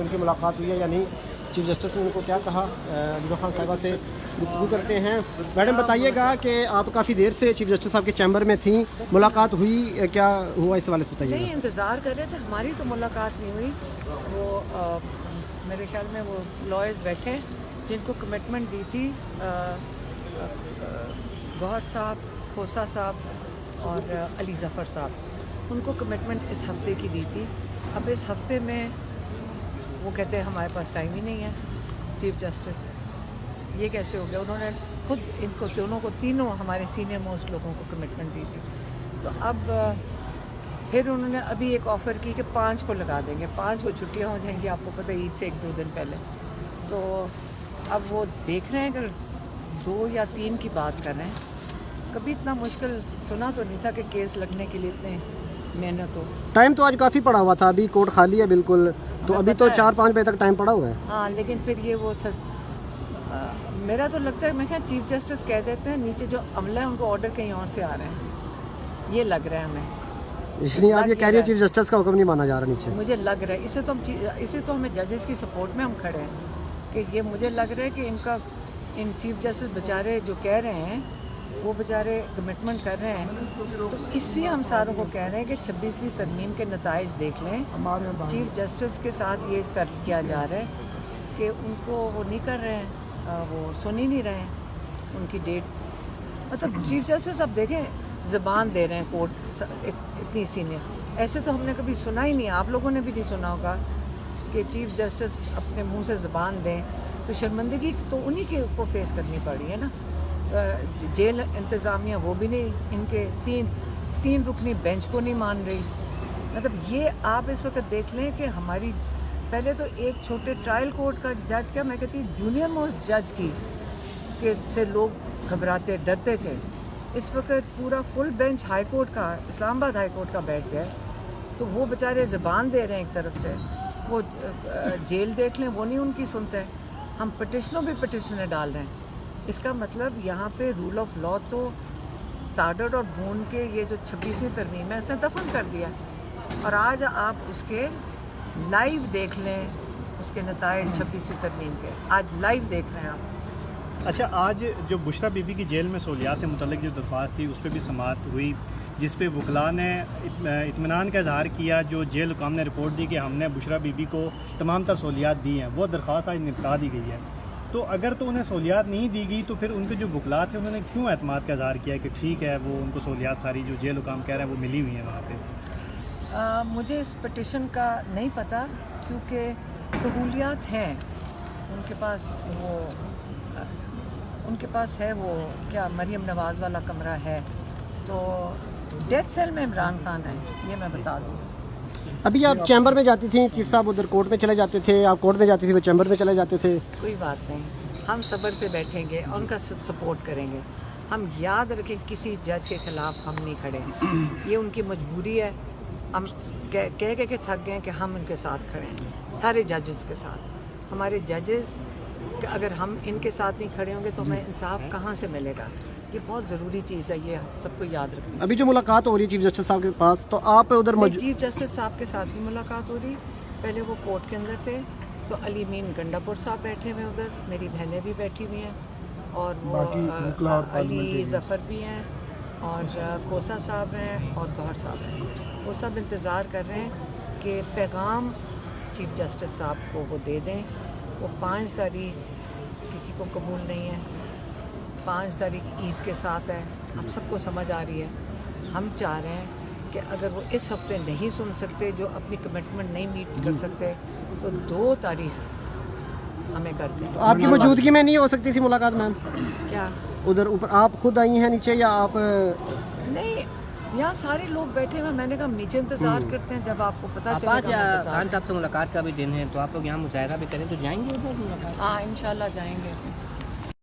ان کی ملاقات ہوئی ہے یا نہیں، چیف جسٹس نے ان کو کیا کہا، علی خان صاحبہ سے گفتگو کرتے ہیں۔ میڈم بتائیے گا کہ آپ کافی دیر سے چیف جسٹس صاحب کے چیمبر میں تھیں، ملاقات ہوئی، کیا ہوا اس حوالے سے بتائیے گا؟ نہیں، انتظار کر رہے تھے، ہماری تو ملاقات نہیں ہوئی۔ وہ میرے خیال میں وہ لائرز بیٹھے جن کو کمٹمنٹ دی تھی گوہر صاحب، کھوسہ صاحب اور علی ظفر صاحب، ان کو کمٹمنٹ اس ہفتے کی دی تھی۔ اب اس ہفتے میں وہ کہتے ہیں ہمارے پاس ٹائم ہی نہیں ہے۔ چیف جسٹس یہ کیسے ہو گیا؟ انہوں نے خود ان کو دونوں کو، تینوں ہمارے سینئر موسٹ لوگوں کو کمٹمنٹ دی تھی۔ تو اب پھر انہوں نے ابھی ایک آفر کی کہ 5 کو لگا دیں گے، 5 کو چھٹیاں ہو جائیں گی، آپ کو پتہ ہے عید سے 1-2 دن پہلے۔ تو اب وہ دیکھ رہے ہیں کہ 2 یا 3 کی بات کر رہے ہیں۔ کبھی اتنا مشکل سنا تو نہیں تھا کہ کیس لگنے کے لیے اتنے محنت ہو۔ ٹائم تو آج کافی پڑا ہوا تھا، ابھی کورٹ خالی ہے بالکل، تو ابھی تو 4-5 بجے تک ٹائم پڑا ہوا ہے۔ ہاں، لیکن پھر یہ وہ میرا تو لگتا ہے، میں کہا چیف جسٹس کہہ دیتے ہیں نیچے جو عملہ ہے ان کو آرڈر کہیں اور سے آ رہے ہیں، یہ لگ رہا ہے ہمیں۔ اس لیے آپ یہ کہہ رہی ہیں چیف جسٹس کا حکم نہیں مانا جا رہا نیچے؟ مجھے لگ رہا ہے، اسے تو ہمیں ججز کی سپورٹ میں ہم کھڑے ہیں کہ یہ مجھے لگ رہا ہے کہ ان چیف جسٹس بیچارے جو کہہ رہے ہیں وہ بیچارے کمٹمنٹ کر رہے ہیں، تو اس لیے ہم ساروں کو کہہ رہے ہیں کہ 26ویں ترمیم کے نتائج دیکھ لیں۔ چیف جسٹس کے ساتھ یہ کیا جا رہا ہے کہ ان کو وہ نہیں کر رہے ہیں، وہ سن ہی نہیں رہے ہیں ان کی ڈیٹ۔ مطلب چیف جسٹس اب دیکھیں زبان دے رہے ہیں کورٹ اتنی سینئر، ایسے تو ہم نے کبھی سنا ہی نہیں، آپ لوگوں نے بھی نہیں سنا ہوگا کہ چیف جسٹس اپنے منہ سے زبان دیں، تو شرمندگی تو انہی کے کو فیس کرنی پڑ رہی ہے نا۔ جیل انتظامیہ وہ بھی نہیں، ان کے تین رکنی بینچ کو نہیں مان رہی۔ مطلب یہ آپ اس وقت دیکھ لیں کہ ہماری پہلے تو ایک چھوٹے ٹرائل کورٹ کا جج، کیا میں کہتی ہوں جونیئر موسٹ جج کی کہ سے لوگ گھبراتے ڈرتے تھے، اس وقت پورا فل بینچ ہائی کورٹ کا، اسلام آباد ہائی کورٹ کا بیٹھ جائے تو وہ بیچارے زبان دے رہے ہیں ایک طرف سے، وہ جیل دیکھ لیں وہ نہیں ان کی سنتے، ہم پٹیشنوں بھی پٹیشنیں ڈال رہے ہیں۔ اس کا مطلب یہاں پہ رول آف لا تو تاڈر اور بھون کے یہ جو 26ویں ترمیم ہے اس نے دفن کر دیا، اور آج آپ اس کے لائیو دیکھ لیں، اس کے نتائج 26ویں ترمیم کے آج لائیو دیکھ رہے ہیں آپ۔ اچھا، آج جو بشریٰ بی بی کی جیل میں سہولیات سے متعلق جو درخواست تھی اس پہ بھی سماعت ہوئی، جس پہ وکلاء نے اطمینان کا اظہار کیا، جو جیل حکام نے رپورٹ دی کہ ہم نے بشریٰ بی بی کو تمام تر سہولیات دی ہیں، وہ درخواست آج نپٹا دی گئی ہے۔ تو اگر تو انہیں سہولیات نہیں دی گئی تو پھر ان کے جو وکلاء تھے انہوں نے کیوں اعتماد کا اظہار کیا کہ ٹھیک ہے وہ ان کو سہولیات ساری جو جیل حکام کہہ رہے ہیں وہ ملی ہوئی ہیں وہاں پہ؟ مجھے اس پٹیشن کا نہیں پتہ، کیونکہ سہولیات ہیں ان کے پاس، ان کے پاس ہے وہ کیا مریم نواز والا کمرہ ہے، تو ڈیتھ سیل میں عمران خان ہے، یہ میں بتا دوں۔ ابھی آپ چیمبر میں جاتی تھیں، چیف صاحب ادھر کورٹ میں چلے جاتے تھے، آپ کورٹ میں جاتی تھی وہ چیمبر میں چلے جاتے تھے؟ کوئی بات نہیں، ہم صبر سے بیٹھیں گے اور ان کا سپورٹ کریں گے۔ ہم یاد رکھیں کسی جج کے خلاف ہم نہیں کھڑے، یہ ان کی مجبوری ہے، ہم کہہ کے تھک گئے کہ ہم ان کے ساتھ کھڑے ہیں، سارے ججز کے ساتھ۔ ہمارے ججز اگر ہم ان کے ساتھ نہیں کھڑے ہوں گے تو ہمیں انصاف کہاں سے ملے گا؟ یہ بہت ضروری چیز ہے، یہ سب کو یاد رکھنا۔ ابھی جو ملاقات ہو رہی ہے چیف جسٹس صاحب کے پاس، تو آپ ادھر چیف جسٹس صاحب کے ساتھ بھی ملاقات ہو رہی، پہلے وہ کورٹ کے اندر تھے تو علی مین گنڈا پور صاحب بیٹھے ہوئے ادھر، میری بہنیں بھی بیٹھی ہوئی ہیں، اور وہ علی ظفر بھی ہیں، اور کھوسہ صاحب ہیں، اور گوہر صاحب ہیں۔ وہ سب انتظار کر رہے ہیں کہ پیغام چیف جسٹس صاحب کو وہ دے دیں۔ وہ 5 تاریخ کسی کو قبول نہیں ہے، 5 تاریخ عید کے ساتھ ہے، ہم سب کو سمجھ آ رہی ہے۔ ہم چاہ رہے ہیں کہ اگر وہ اس ہفتے نہیں سن سکتے، جو اپنی کمٹمنٹ نہیں میٹ کر سکتے، تو 2 تاریخ ہمیں کر دیں۔ تو آپ کی موجودگی میں نہیں ہو سکتی تھی ملاقات میم؟ کیا ادھر اوپر آپ خود آئی ہیں نیچے یا آپ؟ نہیں، یہاں سارے لوگ بیٹھے ہوئے، میں نے کہا ہم نیچے انتظار کرتے ہیں، جب آپ کو پتہ چلے گا۔ خان صاحب سے ملاقات کا بھی دن ہے تو آپ لوگ یہاں مظاہرہ بھی کریں تو جائیں گے ادھر ملاقات؟ ہاں انشاءاللہ جائیں گے۔